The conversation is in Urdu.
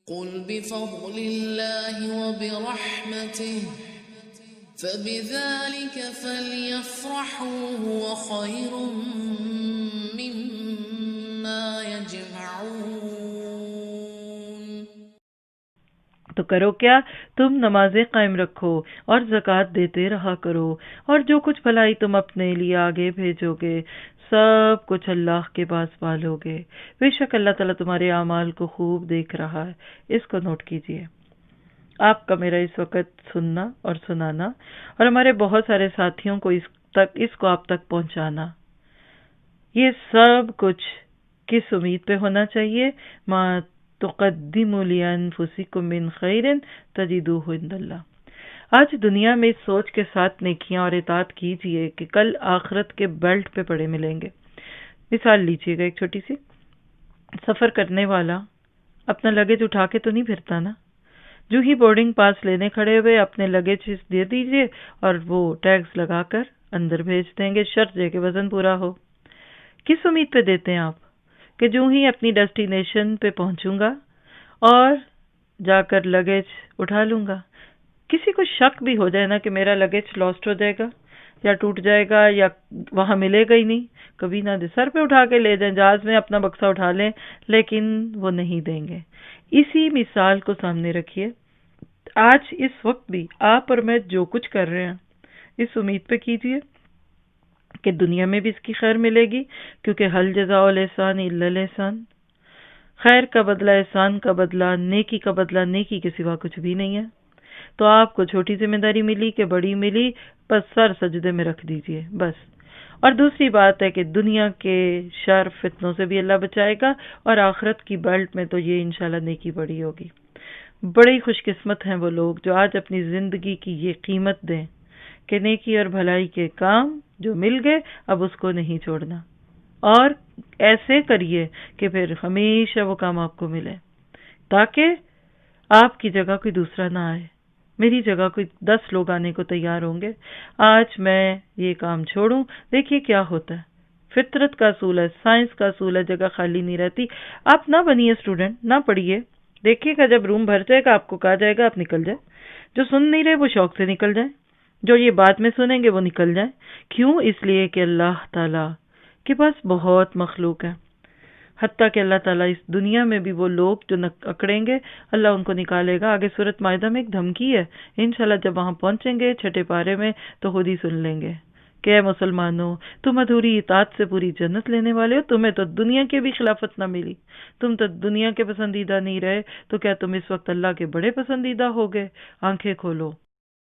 قل بفضل الله وبرحمته فبذلك فليفرحوا هو خير مما يجمعون۔ تو کرو کیا، تم نمازیں قائم رکھو اور زکوٰۃ دیتے رہا کرو، اور جو کچھ بھلائی تم اپنے لیے آگے بھیجو گے سب کچھ اللہ کے پاس پالو گے۔ بے شک اللہ تعالیٰ تمہارے اعمال کو خوب دیکھ رہا ہے۔ اس کو نوٹ کیجئے۔ آپ کا میرا اس وقت سننا اور سنانا اور ہمارے بہت سارے ساتھیوں کو اس کو آپ تک پہنچانا، یہ سب کچھ کس امید پہ ہونا چاہیے؟ ما تقدموا لانفسکم من خیر تجدوہ عند اللہ۔ آج دنیا میں اس سوچ کے ساتھ نیکیاں اور اطاعت کیجئے کہ کل آخرت کے بیلٹ پہ پڑے ملیں گے۔ مثال لیجئے گا ایک چھوٹی سی، سفر کرنے والا اپنا لگیج اٹھا کے تو نہیں پھرتا نا، جو ہی بورڈنگ پاس لینے کھڑے ہوئے اپنے لگیج دے دیجئے اور وہ ٹیگز لگا کر اندر بھیج دیں گے، شرط ہے کہ وزن پورا ہو۔ کس امید پہ دیتے ہیں آپ کہ جو ہی اپنی ڈیسٹینیشن پہ پہنچوں گا اور جا کر لگیج اٹھا لوں گا؟ کسی کو شک بھی ہو جائے نا کہ میرا لگیج لاسٹ ہو جائے گا یا ٹوٹ جائے گا یا وہاں ملے گا ہی نہیں، کبھی نہ دے، سر پہ اٹھا کے لے جائیں، جہاز میں اپنا بکسا اٹھا لیں، لیکن وہ نہیں دیں گے۔ اسی مثال کو سامنے رکھیے، آج اس وقت بھی آپ اور میں جو کچھ کر رہے ہیں اس امید پہ کیجئے کہ دنیا میں بھی اس کی خیر ملے گی، کیونکہ حل جزاء الاحسان الا الاحسان، خیر کا بدلہ احسان کا بدلہ، نیکی کا بدلہ نیکی کے سوا کچھ بھی نہیں ہے۔ تو آپ کو چھوٹی ذمہ داری ملی کہ بڑی ملی، بس سر سجدے میں رکھ دیجئے بس۔ اور دوسری بات ہے کہ دنیا کے شر فتنوں سے بھی اللہ بچائے گا، اور آخرت کی بیلٹ میں تو یہ انشاءاللہ نیکی بڑی ہوگی۔ بڑی خوش قسمت ہیں وہ لوگ جو آج اپنی زندگی کی یہ قیمت دیں کہ نیکی اور بھلائی کے کام جو مل گئے اب اس کو نہیں چھوڑنا، اور ایسے کریے کہ پھر ہمیشہ وہ کام آپ کو ملے، تاکہ آپ کی جگہ کوئی دوسرا نہ آئے، میری جگہ کوئی 10 لوگ آنے کو تیار ہوں گے۔ آج میں یہ کام چھوڑوں، دیکھیے کیا ہوتا ہے۔ فطرت کا اصول ہے، سائنس کا اصول ہے، جگہ خالی نہیں رہتی۔ آپ نہ بنیے اسٹوڈنٹ، نہ پڑھیے، دیکھیے گا جب روم بھر جائے گا آپ کو کہا جائے گا آپ نکل جائیں۔ جو سن نہیں رہے وہ شوق سے نکل جائیں، جو یہ بعد میں سنیں گے وہ نکل جائیں۔ کیوں؟ اس لیے کہ اللہ تعالیٰ کے پاس بہت مخلوق ہے، حتیٰ کہ اللہ تعالیٰ اس دنیا میں بھی وہ لوگ جو اکڑیں گے اللہ ان کو نکالے گا۔ آگے سورۃ مائدہ میں ایک دھمکی ہے، انشاءاللہ جب وہاں پہنچیں گے 6 پارے میں تو خود ہی سن لیں گے کہ اے مسلمانوں، تم ادھوری اطاعت سے پوری جنت لینے والے ہو، تمہیں تو دنیا کی بھی خلافت نہ ملی، تم تو دنیا کے پسندیدہ نہیں رہے، تو کیا تم اس وقت اللہ کے بڑے پسندیدہ ہو گئے؟ آنکھیں کھولو۔